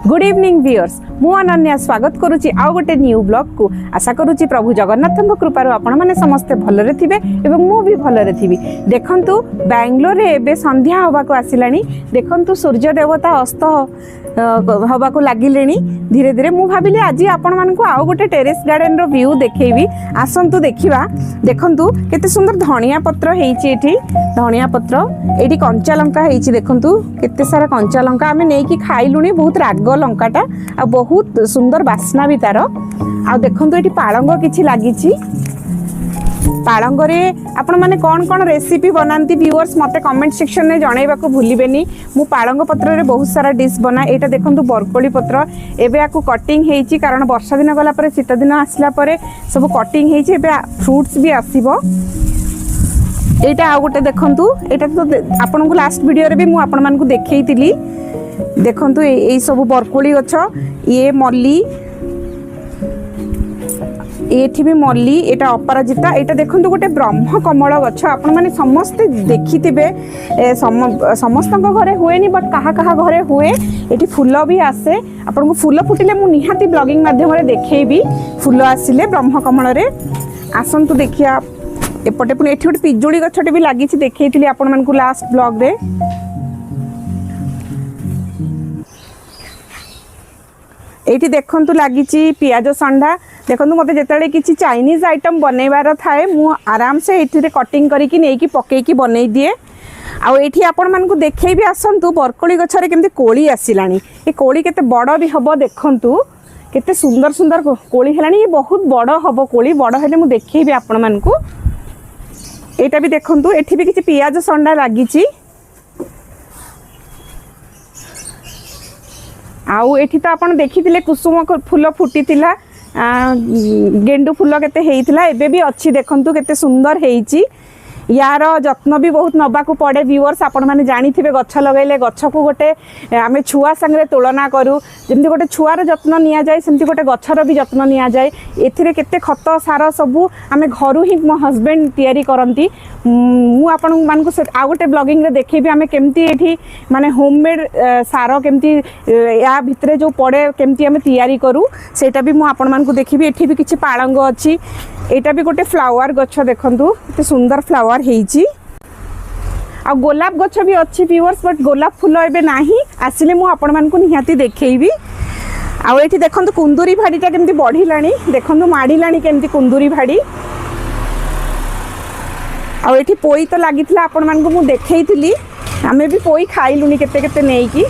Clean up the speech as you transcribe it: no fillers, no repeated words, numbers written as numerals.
Good evening viewers मु अनन्या स्वागत करुच्ची आउ गोटे न्यू ब्लॉग को आशा करुच्ची प्रभु जगन्नाथ कृपार आपण मैंने समस्ते भलरे थिबे एवं मु भी भलरे थिबी। देखंतु बेंगलोर रे एबे संध्या होबा को आसिलानी। देखंतु सूर्य देवता अस्त हवा को लागिलेनी धीरे धीरे। मु भाबिले आज आपण मानकु आउ गोटे टेरेस गार्डन रो व्यू देखैबी। आसंतु देखिबा। देखंतु केते सुंदर धनिया पत्र हेइची। एठी धनिया पत्र एठी कंचा लंका हेइची। देखंतु केते सारा कंचा लंका आमे नै कि खाइलुनी। बहुत राग लंकाटा आ बहुत सुंदर बास्ना भी तार। आ देखंतु एठी पालंग किछि लागिछि। पालंग रे आपण माने कोन कोन रेसिपी बनांती व्यूअर्स मते कमेंट सेक्शन में जणाइबा को भूलिबेनी। मु पालंग पत्र रे बहुत सारा डिश बना। एटा देखंतु बरकोली पत्र एबे आकु कटिंग हेइची कारण वर्षा दिन गला परे शीत दिन आसला परे सब कटिंग हेइची। एबे फ्रूट्स भी आसीबो। एटा आ गोटे देखंतु एटा तो आपन को लास्ट वीडियो रे भी मु आपन मान को देखैतिली। देखंतु ए सब बरकोली गछ ये मल्ली एठी भी मल्ली एटा अपराजिता। एटा देखंतु गोटे ब्रह्म कमल गछ आपण माने समस्त देखिथिबे। समस्त घरे हुएनी बट कहा कहा घरे हुए। एठी फूल भी आसे। आपण को फूल फुटिले मु निहाती ब्लॉगिंग माध्यम रे देखैबी। फूल आसिले ब्रह्म कमल रे। आसंतु देखिया एपटे पुनी एठी गोटे पिजुली गछटे भी लागिछि। देखैतिली आपण मान को लास्ट ब्लॉग रे। एठी देखंतु लागिछि पियाज संडा। देखंतु मते जेतले किछि चाइनीज आइटम बनैबार थाए मु आराम से एठी रे कटिंग करिकि नेकी पकेकी बनै दिए। आ एठी आपण मान को देखै भी आसंतु बरकोली गछरे केमते कोली आसिलानी। ए कोली केते बड़ भी हबो। देखंतु केते सुंदर सुंदर कोली हेलानी। ये बहुत बड़ हबो कोली। बड़ हेले मु देखै भी आपण मान को। एटा भी देखंतु एठी भी किछि पियाज संडा लागिछि। आउ एठी तो आपण देखिथिले कुसुम फूल फुटिथिला। गेंडू फूल केते हेइथिला एबे भी अछि। देखंतु केते सुंदर हेइची। यार जत्न भी बहुत नबा को पड़े। व्यूअर्स आपण माने जानी थिबे गछ लगाइले गछ को गोटे आमे छुआ संगे तुलना करू। जेमति गोटे छुआर जत्न निया जाय सेमति गोटे गछर भी जत्न निया जाय। एथिरे केते खत सार सबु आमे घरु ही मो हस्बैंड तयारी करंती। मु आपण मान को आ गोटे ब्लॉगिंग रे देखैबी आमे केमति एठी माने होममेड सार केमति या भितरे जो पड़े केमति आमे तयारी करू सेटा भी मु आपण मान को देखिबी। एठी भी किछि पाळंग अछि। एटा भी गोटे फ्लावर गछ देखंतु केते सुंदर फ्लावर हेइची। आ गोलाप गछ भी अछि व्यूअर्स बट गोलाप फूल एबे नाही आसिले मु आपण मान को निहाती देखैबी। आ एठी देखंतु कुंदुरी भाडीटा केमति बढ़िलानी। देखंतु माडिलानी केमति कुंदुरी भाडी। आ एठी पोई तो लागितला आपण मान को मु देखैतिली। आमे भी पोई खाइलुनी केते केते नेकी।